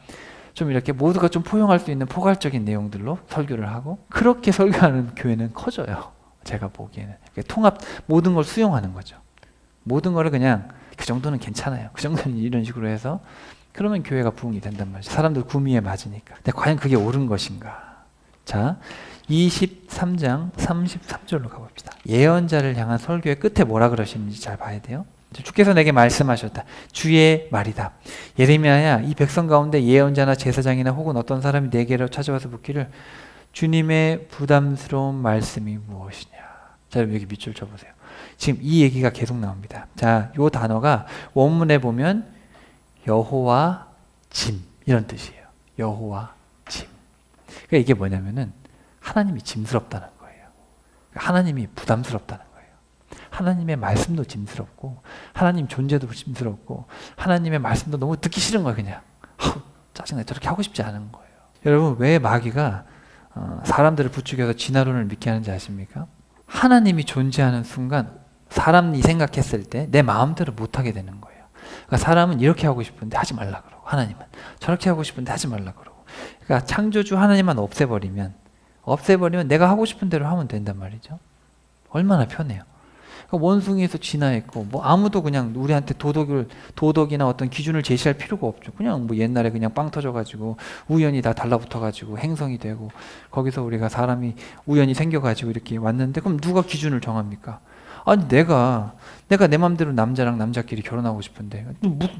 좀 이렇게 모두가 좀 포용할 수 있는 포괄적인 내용들로 설교를 하고, 그렇게 설교하는 교회는 커져요. 제가 보기에는 통합, 모든 걸 수용하는 거죠. 모든 거를 그냥 그 정도는 괜찮아요, 그 정도는 이런 식으로 해서, 그러면 교회가 부흥이 된단 말이죠. 사람들 구미에 맞으니까. 근데 과연 그게 옳은 것인가? 자, 23장 33절로 가봅시다. 예언자를 향한 설교의 끝에 뭐라 그러시는지 잘 봐야 돼요. 주께서 내게 말씀하셨다. 주의 말이다. 예레미야야, 이 백성 가운데 예언자나 제사장이나 혹은 어떤 사람이 내게로 찾아와서 묻기를 주님의 부담스러운 말씀이 무엇이냐. 자, 여기 밑줄 쳐보세요. 지금 이 얘기가 계속 나옵니다. 자, 요 단어가 원문에 보면 여호와 짐, 이런 뜻이에요. 여호와 짐. 그러니까 이게 뭐냐면은 하나님이 짐스럽다는 거예요. 하나님이 부담스럽다는 거예요. 하나님의 말씀도 짐스럽고 하나님 존재도 짐스럽고 하나님의 말씀도 너무 듣기 싫은 거예요. 그냥 짜증나, 저렇게 하고 싶지 않은 거예요. 여러분, 왜 마귀가 사람들을 부추겨서 진화론을 믿게 하는지 아십니까? 하나님이 존재하는 순간 사람이 생각했을 때 내 마음대로 못하게 되는 거예요. 그러니까 사람은 이렇게 하고 싶은데 하지 말라 그러고, 하나님은 저렇게 하고 싶은데 하지 말라 그러고. 그러니까 창조주 하나님만 없애버리면 내가 하고 싶은 대로 하면 된단 말이죠. 얼마나 편해요. 그러니까 원숭이에서 진화했고, 뭐 아무도 그냥 우리한테 도덕이나 어떤 기준을 제시할 필요가 없죠. 그냥 뭐 옛날에 그냥 빵 터져가지고 우연히 다 달라붙어가지고 행성이 되고, 거기서 우리가 사람이 우연히 생겨가지고 이렇게 왔는데, 그럼 누가 기준을 정합니까? 아니, 내가 내 맘대로 남자랑 남자끼리 결혼하고 싶은데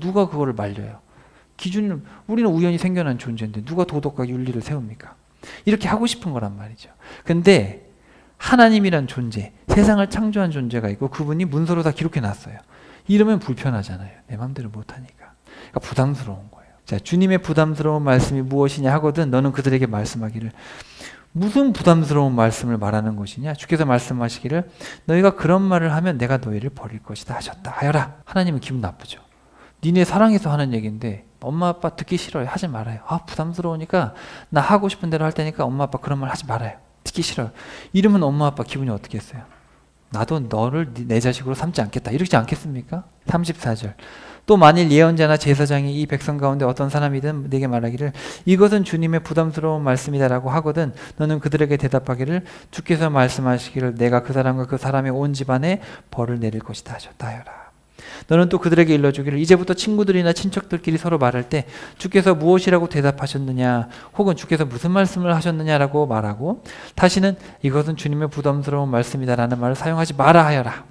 누가 그거를 말려요? 기준을, 우리는 우연히 생겨난 존재인데 누가 도덕과 윤리를 세웁니까? 이렇게 하고 싶은 거란 말이죠. 근데 하나님이란 존재, 세상을 창조한 존재가 있고 그분이 문서로 다 기록해 놨어요. 이러면 불편하잖아요. 내 맘대로 못하니까. 그러니까 부담스러운 거예요. 자, 주님의 부담스러운 말씀이 무엇이냐 하거든 너는 그들에게 말씀하기를. 무슨 부담스러운 말씀을 말하는 것이냐? 주께서 말씀하시기를 너희가 그런 말을 하면 내가 너희를 버릴 것이다 하셨다 하여라. 하나님은 기분 나쁘죠. 니네 사랑해서 하는 얘기인데 엄마 아빠 듣기 싫어요. 하지 말아요. 부담스러우니까 나 하고 싶은 대로 할 테니까 엄마 아빠 그런 말 하지 말아요. 듣기 싫어요. 이러면 엄마 아빠 기분이 어떻겠어요? 나도 너를 내 자식으로 삼지 않겠다. 이러지 않겠습니까? 34절. 또 만일 예언자나 제사장이 이 백성 가운데 어떤 사람이든 내게 말하기를 이것은 주님의 부담스러운 말씀이다라고 하거든 너는 그들에게 대답하기를 주께서 말씀하시기를 내가 그 사람과 그 사람의 온 집안에 벌을 내릴 것이다 하셨다 하여라. 너는 또 그들에게 일러주기를 이제부터 친구들이나 친척들끼리 서로 말할 때 주께서 무엇이라고 대답하셨느냐 혹은 주께서 무슨 말씀을 하셨느냐라고 말하고 다시는 이것은 주님의 부담스러운 말씀이다라는 말을 사용하지 마라 하여라.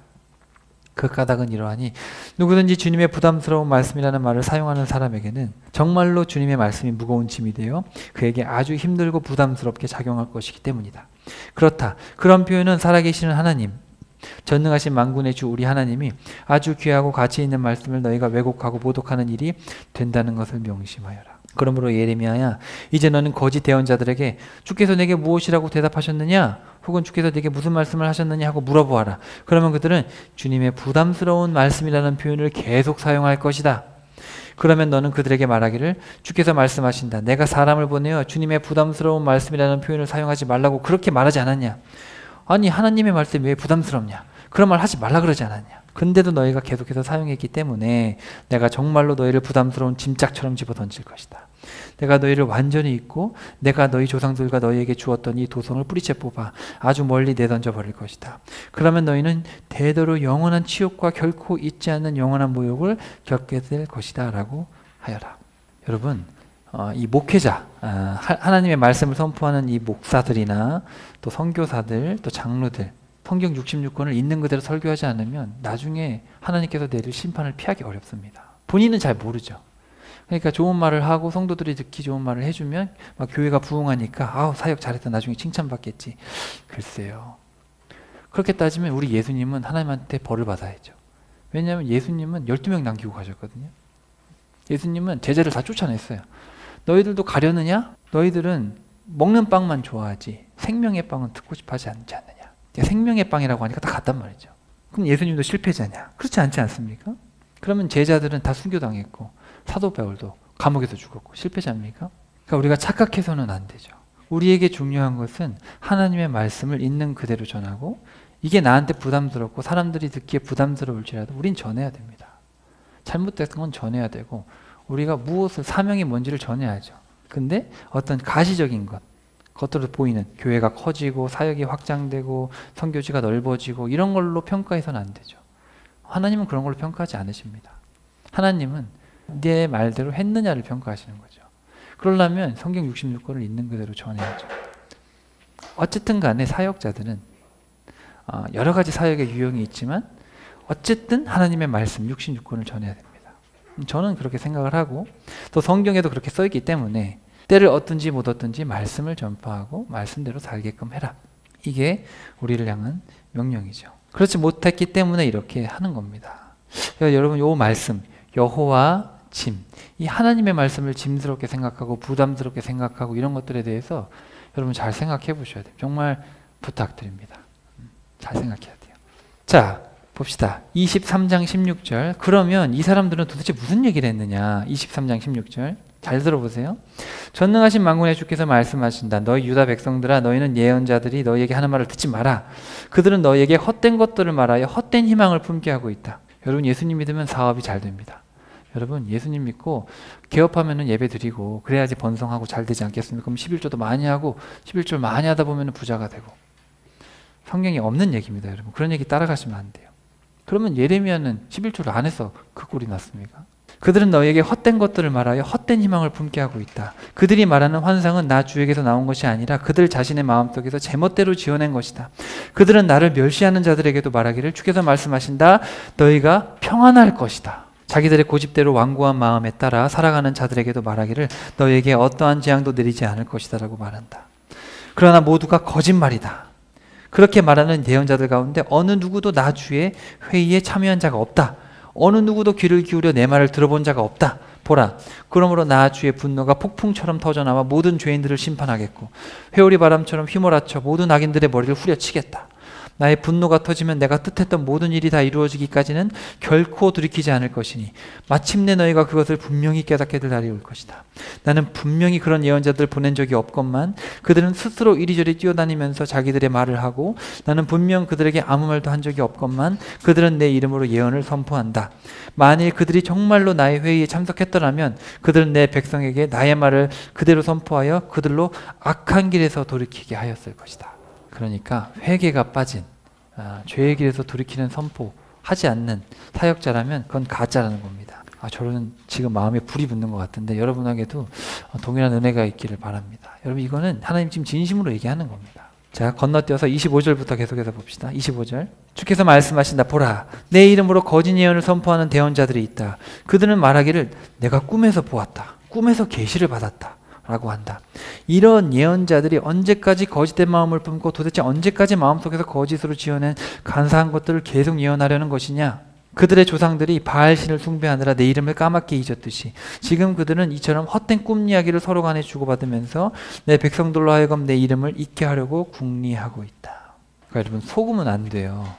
그 까닭은 이러하니 누구든지 주님의 부담스러운 말씀이라는 말을 사용하는 사람에게는 정말로 주님의 말씀이 무거운 짐이 되어 그에게 아주 힘들고 부담스럽게 작용할 것이기 때문이다. 그렇다. 그런 표현은 살아계시는 하나님, 전능하신 만군의 주 우리 하나님이 아주 귀하고 가치 있는 말씀을 너희가 왜곡하고 모독하는 일이 된다는 것을 명심하여라. 그러므로 예레미야야 이제 너는 거짓 대언자들에게 주께서 내게 무엇이라고 대답하셨느냐 혹은 주께서 내게 무슨 말씀을 하셨느냐 하고 물어보아라. 그러면 그들은 주님의 부담스러운 말씀이라는 표현을 계속 사용할 것이다. 그러면 너는 그들에게 말하기를 주께서 말씀하신다. 내가 사람을 보내어 주님의 부담스러운 말씀이라는 표현을 사용하지 말라고 그렇게 말하지 않았냐. 아니 하나님의 말씀이 왜 부담스럽냐. 그런 말 하지 말라 그러지 않았냐. 근데도 너희가 계속해서 사용했기 때문에 내가 정말로 너희를 부담스러운 짐짝처럼 집어던질 것이다. 내가 너희를 완전히 잊고 내가 너희 조상들과 너희에게 주었던 이 도성을 뿌리채 뽑아 아주 멀리 내던져 버릴 것이다. 그러면 너희는 대대로 영원한 치욕과 결코 잊지 않는 영원한 모욕을 겪게 될 것이다 라고 하여라. 여러분 이 목회자, 하나님의 말씀을 선포하는 이 목사들이나 또 선교사들, 또 장로들 성경 66권을 있는 그대로 설교하지 않으면 나중에 하나님께서 내릴 심판을 피하기 어렵습니다. 본인은 잘 모르죠. 그러니까 좋은 말을 하고 성도들이 듣기 좋은 말을 해주면 막 교회가 부흥하니까 사역 잘했다 나중에 칭찬받겠지. 글쎄요. 그렇게 따지면 우리 예수님은 하나님한테 벌을 받아야죠. 왜냐하면 예수님은 12명 남기고 가셨거든요. 예수님은 제자를 다 쫓아냈어요. 너희들도 가려느냐? 너희들은 먹는 빵만 좋아하지 생명의 빵은 듣고 싶어 하지 않지 않느냐. 생명의 빵이라고 하니까 다 같단 말이죠. 그럼 예수님도 실패자냐? 그렇지 않지 않습니까? 그러면 제자들은 다 순교당했고 사도 바울도 감옥에서 죽었고 실패자입니까? 그러니까 우리가 착각해서는 안 되죠. 우리에게 중요한 것은 하나님의 말씀을 있는 그대로 전하고 이게 나한테 부담스럽고 사람들이 듣기에 부담스러울지라도 우린 전해야 됩니다. 잘못된 건 전해야 되고 우리가 무엇을 사명이 뭔지를 전해야죠. 근데 어떤 가시적인 것 겉으로 보이는 교회가 커지고 사역이 확장되고 선교지가 넓어지고 이런 걸로 평가해서는 안 되죠. 하나님은 그런 걸로 평가하지 않으십니다. 하나님은 내 말대로 했느냐를 평가하시는 거죠. 그러려면 성경 66권을 있는 그대로 전해야죠. 어쨌든 간에 사역자들은 여러 가지 사역의 유형이 있지만 어쨌든 하나님의 말씀 66권을 전해야 됩니다. 저는 그렇게 생각을 하고 또 성경에도 그렇게 써있기 때문에 때를 얻든지 못 얻든지 말씀을 전파하고 말씀대로 살게끔 해라. 이게 우리를 향한 명령이죠. 그렇지 못했기 때문에 이렇게 하는 겁니다. 여러분 이 말씀 여호와 짐, 이 하나님의 말씀을 짐스럽게 생각하고 부담스럽게 생각하고 이런 것들에 대해서 여러분 잘 생각해 보셔야 돼요. 정말 부탁드립니다. 잘 생각해야 돼요. 자, 봅시다. 23장 16절. 그러면 이 사람들은 도대체 무슨 얘기를 했느냐? 23장 16절. 잘 들어보세요. 전능하신 만군의 주께서 말씀하신다. 너희 유다 백성들아, 너희는 예언자들이 너희에게 하는 말을 듣지 마라. 그들은 너희에게 헛된 것들을 말하여 헛된 희망을 품게 하고 있다. 여러분, 예수님 믿으면 사업이 잘 됩니다. 여러분, 예수님 믿고 개업하면은 예배 드리고 그래야지 번성하고 잘 되지 않겠습니까? 그럼 11조도 많이 하고 11조 많이 하다 보면 부자가 되고. 성경에 없는 얘기입니다, 여러분. 그런 얘기 따라가시면 안 돼요. 그러면 예레미야는 11조를 안 해서 그 꼴이 났습니까? 그들은 너희에게 헛된 것들을 말하여 헛된 희망을 품게 하고 있다. 그들이 말하는 환상은 나 주에게서 나온 것이 아니라 그들 자신의 마음속에서 제멋대로 지어낸 것이다. 그들은 나를 멸시하는 자들에게도 말하기를 주께서 말씀하신다. 너희가 평안할 것이다. 자기들의 고집대로 완고한 마음에 따라 살아가는 자들에게도 말하기를 너희에게 어떠한 재앙도 내리지 않을 것이다 라고 말한다. 그러나 모두가 거짓말이다. 그렇게 말하는 예언자들 가운데 어느 누구도 나 주의 회의에 참여한 자가 없다. 어느 누구도 귀를 기울여 내 말을 들어본 자가 없다. 보라, 그러므로 나 주의 분노가 폭풍처럼 터져나와 모든 죄인들을 심판하겠고 회오리 바람처럼 휘몰아쳐 모든 악인들의 머리를 후려치겠다. 나의 분노가 터지면 내가 뜻했던 모든 일이 다 이루어지기까지는 결코 돌이키지 않을 것이니 마침내 너희가 그것을 분명히 깨닫게 될 날이 올 것이다. 나는 분명히 그런 예언자들을 보낸 적이 없건만 그들은 스스로 이리저리 뛰어다니면서 자기들의 말을 하고 나는 분명 그들에게 아무 말도 한 적이 없건만 그들은 내 이름으로 예언을 선포한다. 만일 그들이 정말로 나의 회의에 참석했더라면 그들은 내 백성에게 나의 말을 그대로 선포하여 그들로 악한 길에서 돌이키게 하였을 것이다. 그러니까 회개가 빠진 죄의 길에서 돌이키는 선포하지 않는 사역자라면 그건 가짜라는 겁니다. 저는 지금 마음에 불이 붙는 것 같은데 여러분에게도 동일한 은혜가 있기를 바랍니다. 여러분, 이거는 하나님 지금 진심으로 얘기하는 겁니다. 자, 건너뛰어서 25절부터 계속해서 봅시다. 25절. 주께서 말씀하신다. 보라, 내 이름으로 거짓 예언을 선포하는 대언자들이 있다. 그들은 말하기를 내가 꿈에서 보았다. 꿈에서 계시를 받았다. 라고 한다. 이런 예언자들이 언제까지 거짓된 마음을 품고 도대체 언제까지 마음속에서 거짓으로 지어낸 간사한 것들을 계속 예언하려는 것이냐? 그들의 조상들이 바알신을 숭배하느라 내 이름을 까맣게 잊었듯이 지금 그들은 이처럼 헛된 꿈 이야기를 서로 간에 주고받으면서 내 백성들로 하여금 내 이름을 잊게 하려고 궁리하고 있다. 그러니까 여러분, 속으면 안 돼요.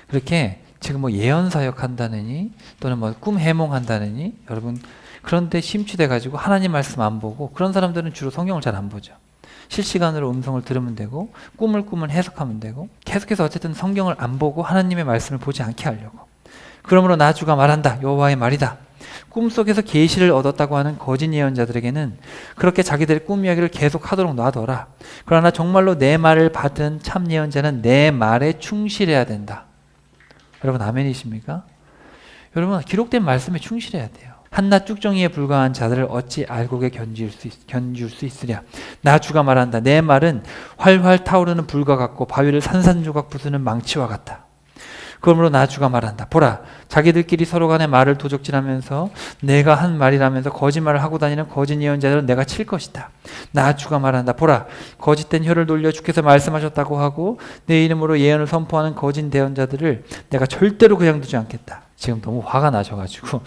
그렇게 지금 뭐 예언 사역 한다느니 또는 뭐 꿈 해몽한다느니 여러분, 그런데 심취돼가지고 하나님 말씀 안 보고 그런 사람들은 주로 성경을 잘 안 보죠. 실시간으로 음성을 들으면 되고 꿈을 꾸면 해석하면 되고 계속해서 어쨌든 성경을 안 보고 하나님의 말씀을 보지 않게 하려고. 그러므로 나 주가 말한다. 여호와의 말이다. 꿈속에서 계시를 얻었다고 하는 거짓 예언자들에게는 그렇게 자기들의 꿈 이야기를 계속 하도록 놔둬라. 그러나 정말로 내 말을 받은 참 예언자는 내 말에 충실해야 된다. 여러분, 아멘이십니까? 여러분, 기록된 말씀에 충실해야 돼요. 한낱 쭉정이에 불과한 자들을 어찌 알곡에 견줄 수 있으랴. 나 주가 말한다. 내 말은 활활 타오르는 불과 같고 바위를 산산조각 부수는 망치와 같다. 그러므로 나 주가 말한다. 보라, 자기들끼리 서로 간에 말을 도적질하면서 내가 한 말이라면서 거짓말을 하고 다니는 거짓 예언자들은 내가 칠 것이다. 나 주가 말한다. 보라, 거짓된 혀를 돌려 주께서 말씀하셨다고 하고 내 이름으로 예언을 선포하는 거짓 예언자들을 내가 절대로 그냥 두지 않겠다. 지금 너무 화가 나셔가지고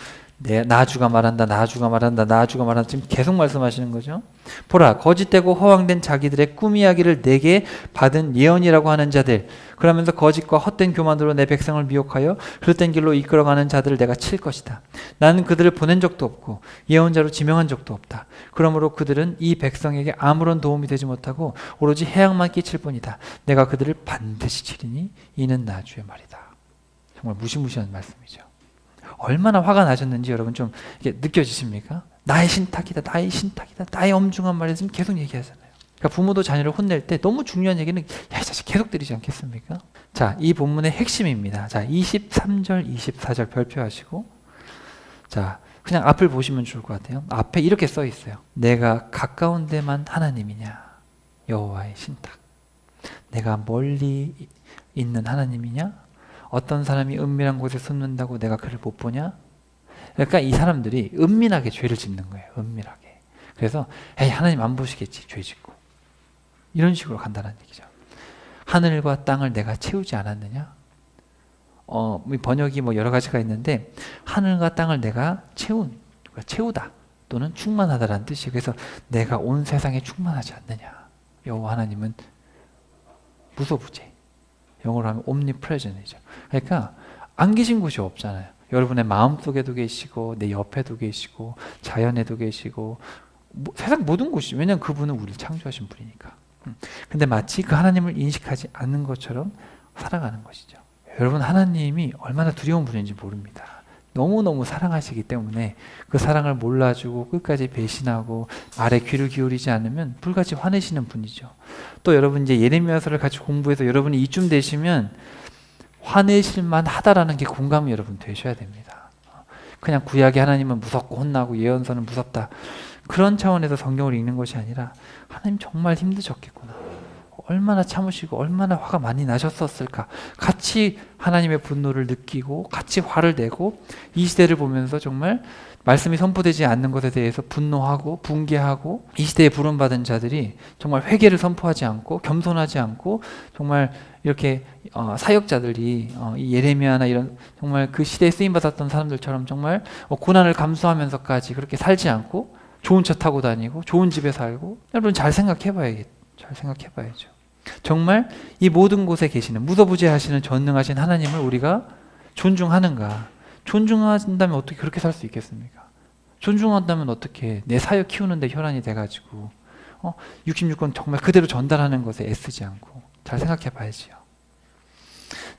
나 주가 말한다, 나 주가 말한다, 나 주가 말한다. 지금 계속 말씀하시는 거죠. 보라, 거짓되고 허황된 자기들의 꿈 이야기를 내게 받은 예언이라고 하는 자들, 그러면서 거짓과 헛된 교만으로 내 백성을 미혹하여 그릇된 길로 이끌어가는 자들을 내가 칠 것이다. 나는 그들을 보낸 적도 없고 예언자로 지명한 적도 없다. 그러므로 그들은 이 백성에게 아무런 도움이 되지 못하고 오로지 해악만 끼칠 뿐이다. 내가 그들을 반드시 치리니 이는 나 주의 말이다. 정말 무시무시한 말씀이죠. 얼마나 화가 나셨는지 여러분 좀 느껴지십니까? 나의 신탁이다, 나의 신탁이다, 나의 엄중한 말에 지금 계속 얘기하잖아요. 그러니까 부모도 자녀를 혼낼 때 너무 중요한 얘기는 야, 이 자식 계속 때리지 않겠습니까? 자, 이 본문의 핵심입니다. 자, 23절, 24절 별표하시고, 자, 그냥 앞을 보시면 좋을 것 같아요. 앞에 이렇게 써 있어요. 내가 가까운 데만 하나님이냐? 여호와의 신탁. 내가 멀리 있는 하나님이냐? 어떤 사람이 은밀한 곳에 숨는다고 내가 그를 못 보냐? 그러니까 이 사람들이 은밀하게 죄를 짓는 거예요. 은밀하게. 그래서 에이, 하나님 안 보시겠지, 죄 짓고. 이런 식으로 간다는 얘기죠. 하늘과 땅을 내가 채우지 않았느냐? 번역이 뭐 여러 가지가 있는데 하늘과 땅을 내가 채운, 채우다 또는 충만하다라는 뜻이에요. 그래서 내가 온 세상에 충만하지 않느냐. 여호와 하나님은 무소부재. 영어로 하면 omnipresent이죠. 그러니까 안 계신 곳이 없잖아요. 여러분의 마음속에도 계시고 내 옆에도 계시고 자연에도 계시고 세상 모든 곳이, 왜냐하면 그분은 우리를 창조하신 분이니까. 근데 마치 그 하나님을 인식하지 않는 것처럼 살아가는 것이죠. 여러분, 하나님이 얼마나 두려운 분인지 모릅니다. 너무너무 사랑하시기 때문에 그 사랑을 몰라주고 끝까지 배신하고 말에 귀를 기울이지 않으면 불같이 화내시는 분이죠. 또 여러분 이제 예레미야서를 같이 공부해서 여러분이 이쯤 되시면 화내실만 하다라는 게 공감이 여러분 되셔야 됩니다. 그냥 구약의 하나님은 무섭고 혼나고 예언서는 무섭다, 그런 차원에서 성경을 읽는 것이 아니라 하나님 정말 힘드셨겠구나, 얼마나 참으시고 얼마나 화가 많이 나셨었을까, 같이 하나님의 분노를 느끼고 같이 화를 내고 이 시대를 보면서 정말 말씀이 선포되지 않는 것에 대해서 분노하고 붕괴하고, 이 시대에 부름받은 자들이 정말 회개를 선포하지 않고 겸손하지 않고 정말 이렇게 사역자들이 이 예레미야나 이런 정말 그 시대에 쓰임받았던 사람들처럼 정말 고난을 감수하면서까지 그렇게 살지 않고 좋은 차 타고 다니고 좋은 집에 살고, 여러분 잘 생각해봐야죠. 정말 이 모든 곳에 계시는 무소부재하시는 전능하신 하나님을 우리가 존중하는가? 존중한다면 어떻게 그렇게 살 수 있겠습니까? 존중한다면 어떻게 내 사역 키우는 데 혈안이 돼가지고 66권 정말 그대로 전달하는 것에 애쓰지 않고, 잘 생각해 봐야지요.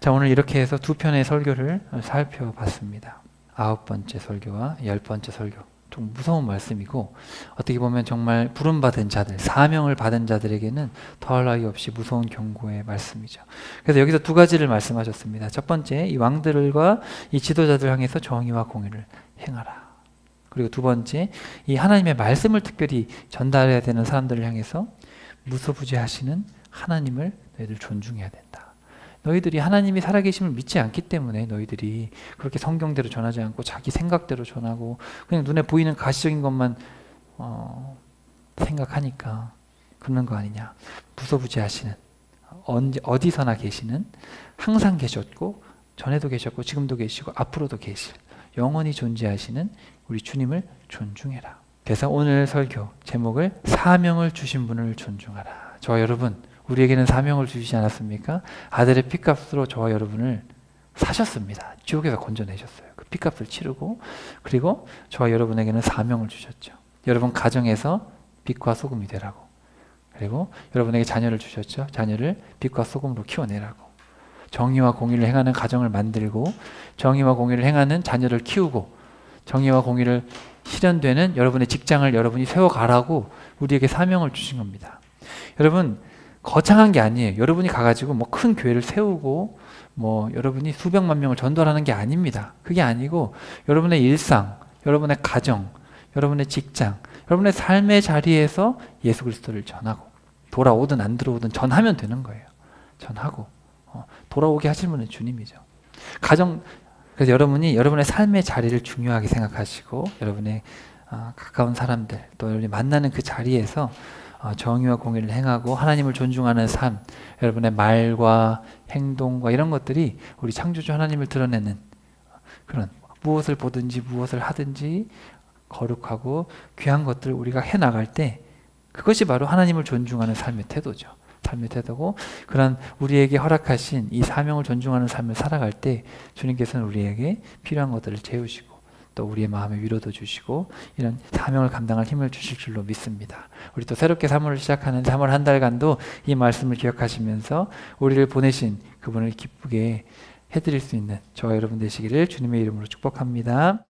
자, 오늘 이렇게 해서 두 편의 설교를 살펴봤습니다. 9번째 설교와 10번째 설교. 좀 무서운 말씀이고, 어떻게 보면 정말 부름받은 자들, 사명을 받은 자들에게는 더할 나위 없이 무서운 경고의 말씀이죠. 그래서 여기서 두 가지를 말씀하셨습니다. 첫 번째, 이 왕들과 이 지도자들 향해서 정의와 공의를 행하라. 그리고 두 번째, 이 하나님의 말씀을 특별히 전달해야 되는 사람들을 향해서 무소부재하시는 하나님을 너희들 존중해야 된다. 너희들이 하나님이 살아계심을 믿지 않기 때문에 너희들이 그렇게 성경대로 전하지 않고 자기 생각대로 전하고 그냥 눈에 보이는 가시적인 것만 생각하니까 그러는 거 아니냐. 무소부재하시는, 어디서나 계시는, 항상 계셨고 전에도 계셨고 지금도 계시고 앞으로도 계실, 영원히 존재하시는 우리 주님을 존중해라. 그래서 오늘 설교 제목을 사명을 주신 분을 존중하라. 저와 여러분, 우리에게는 사명을 주시지 않았습니까? 아들의 핏값으로 저와 여러분을 사셨습니다. 지옥에서 건져내셨어요. 그 핏값을 치르고, 그리고 저와 여러분에게는 사명을 주셨죠. 여러분 가정에서 빛과 소금이 되라고. 그리고 여러분에게 자녀를 주셨죠. 자녀를 빛과 소금으로 키워내라고. 정의와 공의를 행하는 가정을 만들고, 정의와 공의를 행하는 자녀를 키우고, 정의와 공의를 실현되는 여러분의 직장을 여러분이 세워가라고 우리에게 사명을 주신 겁니다. 여러분, 거창한 게 아니에요. 여러분이 가가지고 뭐 큰 교회를 세우고 뭐 여러분이 수백만 명을 전도하는 게 아닙니다. 그게 아니고 여러분의 일상, 여러분의 가정, 여러분의 직장, 여러분의 삶의 자리에서 예수 그리스도를 전하고, 돌아오든 안 들어오든 전하면 되는 거예요. 전하고 돌아오게 하실 분은 주님이죠. 그래서 여러분이 여러분의 삶의 자리를 중요하게 생각하시고, 여러분의 가까운 사람들, 또 여러분이 만나는 그 자리에서 정의와 공의를 행하고 하나님을 존중하는 삶, 여러분의 말과 행동과 이런 것들이 우리 창조주 하나님을 드러내는 그런, 무엇을 보든지 무엇을 하든지 거룩하고 귀한 것들을 우리가 해나갈 때 그것이 바로 하나님을 존중하는 삶의 태도죠. 삶의 태도고, 그런 우리에게 허락하신 이 사명을 존중하는 삶을 살아갈 때 주님께서는 우리에게 필요한 것들을 채우시고 또 우리의 마음의 위로도 주시고 이런 사명을 감당할 힘을 주실 줄로 믿습니다. 우리 또 새롭게 3월을 시작하는 3월 한 달간도 이 말씀을 기억하시면서 우리를 보내신 그분을 기쁘게 해드릴 수 있는 저와 여러분 되시기를 주님의 이름으로 축복합니다.